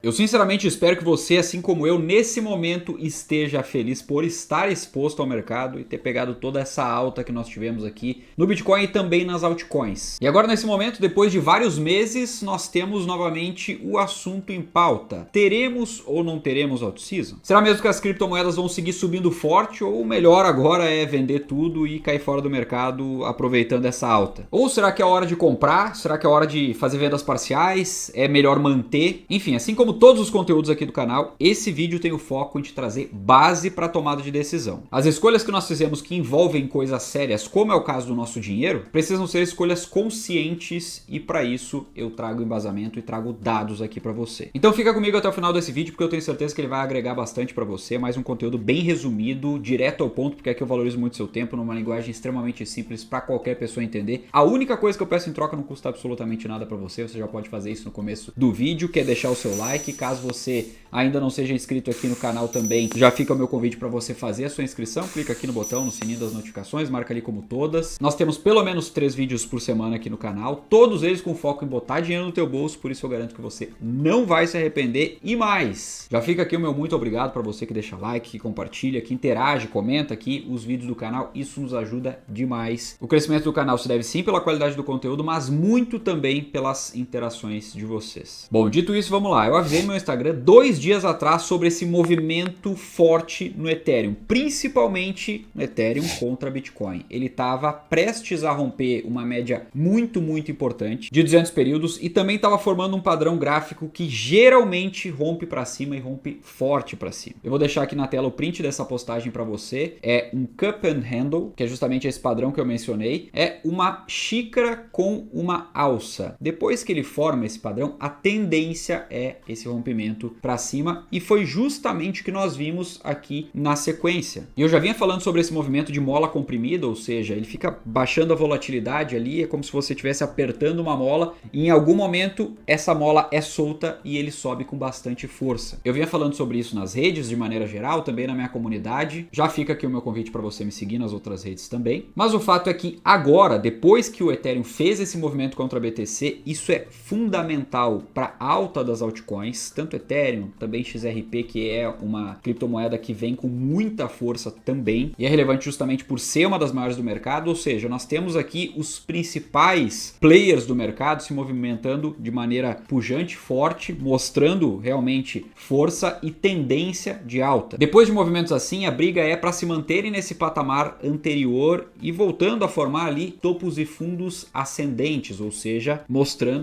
Eu sinceramente espero que você, assim como eu, nesse momento esteja feliz por estar exposto ao mercado e ter pegado toda essa alta que nós tivemos aqui no Bitcoin e também nas altcoins. E agora nesse momento, depois de vários meses, nós temos novamente o assunto em pauta. Teremos ou não teremos alt-season? Será mesmo que as criptomoedas vão seguir subindo forte ou o melhor agora é vender tudo e cair fora do mercado aproveitando essa alta? Ou será que é hora de comprar? Será que é hora de fazer vendas parciais? É melhor manter? Enfim, assim como todos os conteúdos aqui do canal, esse vídeo tem o foco em te trazer base para tomada de decisão. As escolhas que nós fizemos que envolvem coisas sérias, como é o caso do nosso dinheiro, precisam ser escolhas conscientes e para isso eu trago embasamento e trago dados aqui para você. Então fica comigo até o final desse vídeo porque eu tenho certeza que ele vai agregar bastante para você, mais um conteúdo bem resumido, direto ao ponto, porque aqui eu valorizo muito seu tempo, numa linguagem extremamente simples para qualquer pessoa entender. A única coisa que eu peço em troca não custa absolutamente nada para você, você já pode fazer isso no começo do vídeo, que é deixar o seu like. Caso você ainda não seja inscrito aqui no canal também, já fica o meu convite para você fazer a sua inscrição. Clica aqui no botão, no sininho das notificações, marca ali como todas. Nós temos pelo menos 3 vídeos por semana aqui no canal, todos eles com foco em botar dinheiro no teu bolso, por isso eu garanto que você não vai se arrepender. E mais, já fica aqui o meu muito obrigado para você que deixa like, que compartilha, que interage, comenta aqui os vídeos do canal, isso nos ajuda demais. O crescimento do canal se deve sim pela qualidade do conteúdo, mas muito também pelas interações de vocês. Bom, dito isso, vamos lá. Eu avisei no meu Instagram 2 dias atrás sobre esse movimento forte no Ethereum, principalmente no Ethereum contra Bitcoin. Ele estava prestes a romper uma média muito importante de 200 períodos e também estava formando um padrão gráfico que geralmente rompe para cima e rompe forte para cima. Eu vou deixar aqui na tela o print dessa postagem para você. É um cup and handle, que é justamente esse padrão que eu mencionei. É uma xícara com uma alça. Depois que ele forma esse padrão, a tendência é esse rompimento para cima e foi justamente o que nós vimos aqui na sequência. E eu já vinha falando sobre esse movimento de mola comprimida, ou seja, ele fica baixando a volatilidade ali, é como se você estivesse apertando uma mola e em algum momento essa mola é solta e ele sobe com bastante força. Eu vinha falando sobre isso nas redes de maneira geral, também na minha comunidade. Já fica aqui o meu convite para você me seguir nas outras redes também. Mas o fato é que agora, depois que o Ethereum fez esse movimento contra a BTC, isso é fundamental para a alta das altcoins, tanto Ethereum, também XRP, que é uma criptomoeda que vem com muita força também, e é relevante justamente por ser uma das maiores do mercado, ou seja, nós temos aqui os principais players do mercado se movimentando de maneira pujante, forte, mostrando realmente força e tendência de alta. Depois de movimentos assim, a briga é para se manterem nesse patamar anterior e voltando a formar ali topos e fundos ascendentes, ou seja,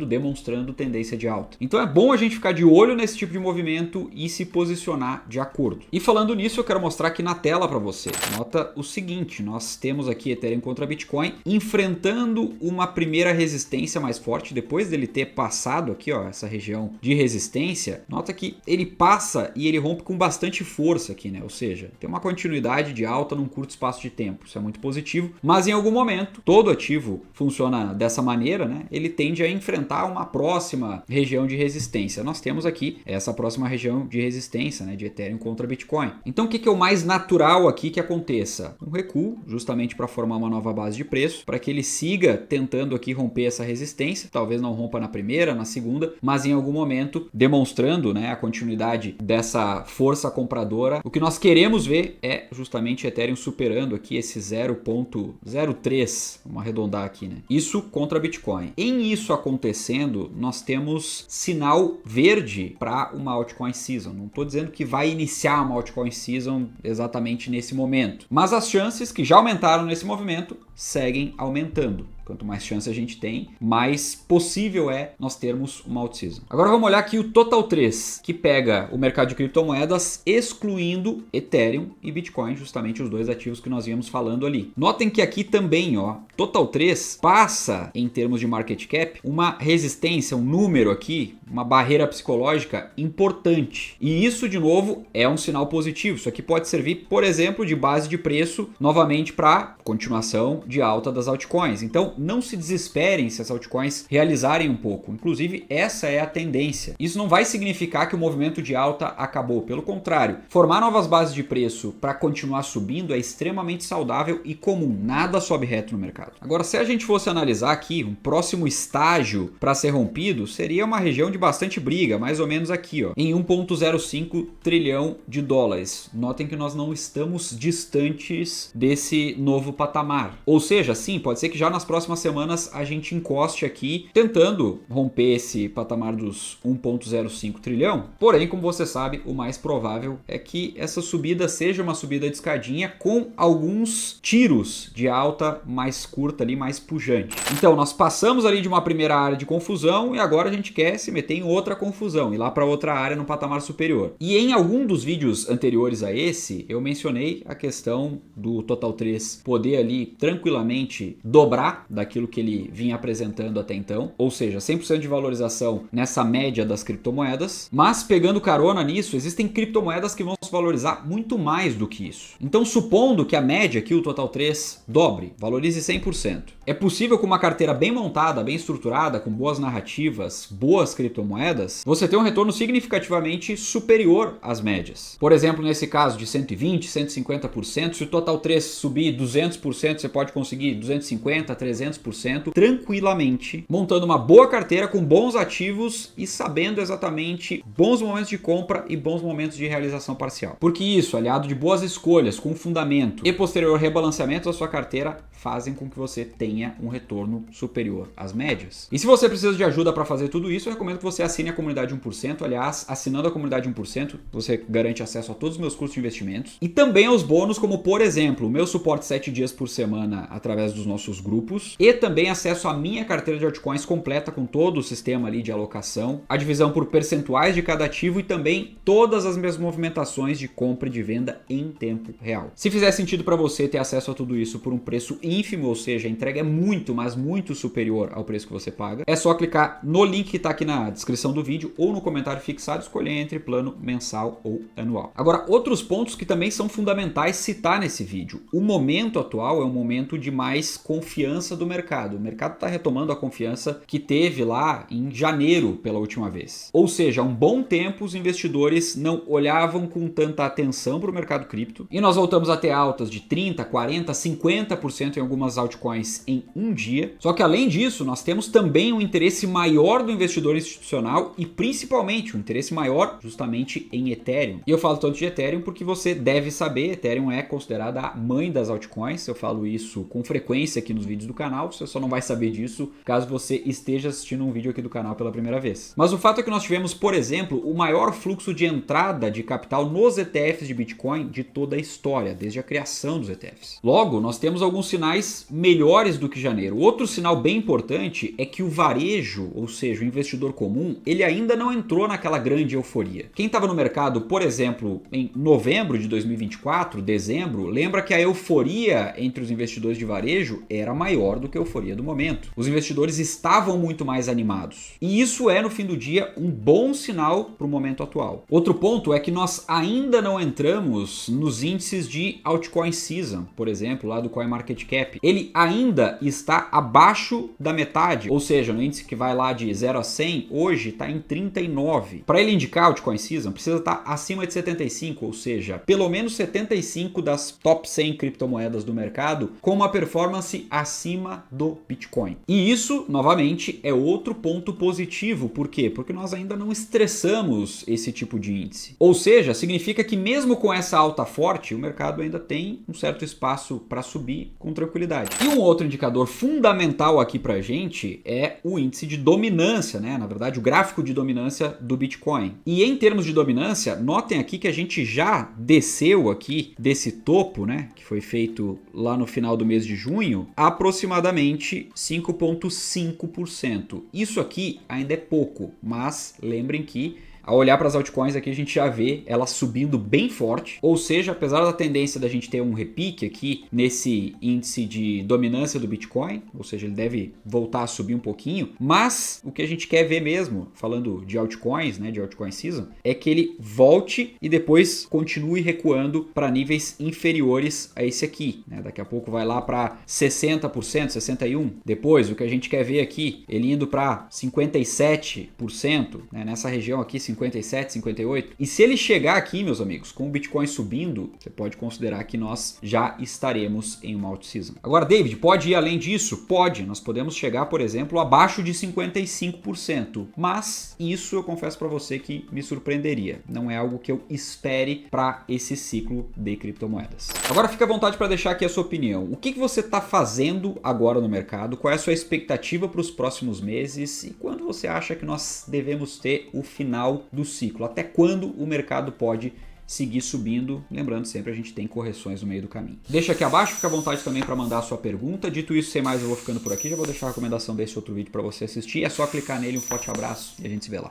demonstrando tendência de alta. Então é bom a gente ficar de olho nesse tipo de movimento e se posicionar de acordo. E falando nisso, eu quero mostrar aqui na tela para você. Nota o seguinte, nós temos aqui Ethereum contra Bitcoin enfrentando uma primeira resistência mais forte, depois dele ter passado aqui, ó, essa região de resistência. Nota que ele passa e ele rompe com bastante força aqui, né? Ou seja, tem uma continuidade de alta num curto espaço de tempo. Isso é muito positivo, mas em algum momento, todo ativo funciona dessa maneira, né? Ele tende a enfrentar uma próxima região de resistência. Nós temos aqui essa próxima região de resistência, né, de Ethereum contra Bitcoin. Então o que é o mais natural aqui que aconteça? Um recuo, justamente para formar uma nova base de preço, para que ele siga tentando aqui romper essa resistência, talvez não rompa na primeira, na segunda, mas em algum momento demonstrando, né, a continuidade dessa força compradora. O que nós queremos ver é justamente Ethereum superando aqui esse 0.03, vamos arredondar aqui, né? Isso contra Bitcoin. Em isso acontecendo, nós temos sinal verde para uma altcoin season. Não estou dizendo que vai iniciar uma altcoin season exatamente nesse momento, mas as chances que já aumentaram nesse movimento seguem aumentando. Quanto mais chance a gente tem, mais possível é nós termos uma alt-season. Agora vamos olhar aqui o Total 3, que pega o mercado de criptomoedas excluindo Ethereum e Bitcoin, justamente os dois ativos que nós íamos falando ali. Notem que aqui também, ó, Total 3 passa, em termos de market cap, uma resistência, um número aqui, uma barreira psicológica importante. E isso, de novo, é um sinal positivo. Isso aqui pode servir, por exemplo, de base de preço, novamente para continuação de alta das altcoins. Então, não se desesperem se as altcoins realizarem um pouco. Inclusive, essa é a tendência. Isso não vai significar que o movimento de alta acabou. Pelo contrário, formar novas bases de preço para continuar subindo é extremamente saudável e comum. Nada sobe reto no mercado. Agora, se a gente fosse analisar aqui, um próximo estágio para ser rompido seria uma região de bastante briga, mais ou menos aqui, ó, em 1,05 trilhão de dólares. Notem que nós não estamos distantes desse novo patamar. Ou seja, sim, pode ser que já nas próximas semanas a gente encoste aqui, tentando romper esse patamar dos 1,05 trilhão. Porém, como você sabe, o mais provável é que essa subida seja uma subida de escadinha com alguns tiros de alta mais curta ali, mais pujante. Então, nós passamos ali de uma primeira área de confusão e agora a gente quer se meter em outra confusão, ir lá para outra área no patamar superior. E em algum dos vídeos anteriores a esse, eu mencionei a questão do Total 3 poder ali tranquilamente dobrar daquilo que ele vinha apresentando até então, ou seja, 100% de valorização nessa média das criptomoedas, mas pegando carona nisso, existem criptomoedas que vão se valorizar muito mais do que isso. Então, supondo que a média aqui, o Total 3, dobre, valorize 100%. É possível com uma carteira bem montada, bem estruturada, com boas narrativas, boas criptomoedas, você ter um retorno significativamente superior às médias. Por exemplo, nesse caso de 120%, 150%, se o Total 3 subir 200%, você pode conseguir 250%, 300% tranquilamente, montando uma boa carteira com bons ativos e sabendo exatamente bons momentos de compra e bons momentos de realização parcial. Porque isso, aliado de boas escolhas, com fundamento e posterior rebalanceamento da sua carteira, fazem com que você tenha um retorno superior às médias. E se você precisa de ajuda para fazer tudo isso, eu recomendo que você assine a comunidade 1%. Aliás, assinando a comunidade 1%, você garante acesso a todos os meus cursos de investimentos e também aos bônus, como por exemplo, o meu suporte 7 dias por semana através dos nossos grupos e também acesso à minha carteira de altcoins completa com todo o sistema ali de alocação, a divisão por percentuais de cada ativo e também todas as minhas movimentações de compra e de venda em tempo real. Se fizer sentido para você ter acesso a tudo isso por um preço ínfimo, ou seja, a entrega é muito, mas muito superior ao preço que você paga, é só clicar no link que está aqui na descrição do vídeo ou no comentário fixado, escolher entre plano mensal ou anual. Agora, outros pontos que também são fundamentais citar nesse vídeo. O momento atual é um momento de mais confiança do mercado. O mercado está retomando a confiança que teve lá em janeiro pela última vez. Ou seja, há um bom tempo os investidores não olhavam com tanta atenção para o mercado cripto e nós voltamos a ter altas de 30%, 40%, 50% em algumas altcoins em um dia. Só que além disso, nós temos também um interesse maior do investidor institucional e principalmente um interesse maior justamente em Ethereum. E eu falo tanto de Ethereum porque você deve saber, Ethereum é considerada a mãe das altcoins. Eu falo isso com frequência aqui nos vídeos do canal, você só não vai saber disso caso você esteja assistindo um vídeo aqui do canal pela primeira vez. Mas o fato é que nós tivemos, por exemplo, o maior fluxo de entrada de capital nos ETFs de Bitcoin de toda a história, desde a criação dos ETFs. Logo, nós temos alguns sinais melhores do que janeiro. Outro sinal bem importante é que o varejo, ou seja, o investidor comum, ele ainda não entrou naquela grande euforia. Quem estava no mercado, por exemplo, em novembro de 2024, dezembro, lembra que a euforia entre os investidores de varejo era maior do que a euforia do momento. Os investidores estavam muito mais animados. E isso é, no fim do dia, um bom sinal para o momento atual. Outro ponto é que nós ainda não entramos nos índices de altcoin season, por exemplo, lá do CoinMarketCap. Ele ainda está abaixo da metade, ou seja, no índice que vai lá de 0 a 100, hoje está em 39. Para ele indicar altcoin season, precisa estar acima de 75, ou seja, pelo menos 75 das top 100 criptomoedas do mercado com uma performance acima do Bitcoin. E isso, novamente, é outro ponto positivo. Por quê? Porque nós ainda não estressamos esse tipo de índice. Ou seja, significa que mesmo com essa alta forte, o mercado ainda tem um certo espaço para subir com tranquilidade. E um outro indicador fundamental aqui para a gente é o índice de dominância, né? Na verdade, o gráfico de dominância do Bitcoin. E em termos de dominância, notem aqui que a gente já desceu aqui desse topo, né? Que foi feito lá no final do mês de junho, aproximadamente 5,5%. Isso aqui ainda é pouco, mas lembrem que ao olhar para as altcoins aqui a gente já vê ela subindo bem forte, ou seja, apesar da tendência da gente ter um repique aqui nesse índice de dominância do Bitcoin, ou seja, ele deve voltar a subir um pouquinho, mas o que a gente quer ver mesmo, falando de altcoins, né, de altcoin season, é que ele volte e depois continue recuando para níveis inferiores a esse aqui, né? Daqui a pouco vai lá para 60%, 61%. Depois, o que a gente quer ver aqui, ele indo para 57%, né? Nessa região aqui, 57%, 58%. E se ele chegar aqui, meus amigos, com o Bitcoin subindo, você pode considerar que nós já estaremos em uma alt season. Agora, David, pode ir além disso? Pode. Nós podemos chegar, por exemplo, abaixo de 55%. Mas isso eu confesso para você que me surpreenderia. Não é algo que eu espere para esse ciclo de criptomoedas. Agora fica à vontade para deixar aqui a sua opinião. O que você está fazendo agora no mercado? Qual é a sua expectativa para os próximos meses? E quando você acha que nós devemos ter o final do ciclo? Até quando o mercado pode seguir subindo? Lembrando sempre, a gente tem correções no meio do caminho. Deixa aqui abaixo, fica à vontade também para mandar a sua pergunta. Dito isso, sem mais, eu vou ficando por aqui. Já vou deixar a recomendação desse outro vídeo para você assistir. É só clicar nele, um forte abraço e a gente se vê lá.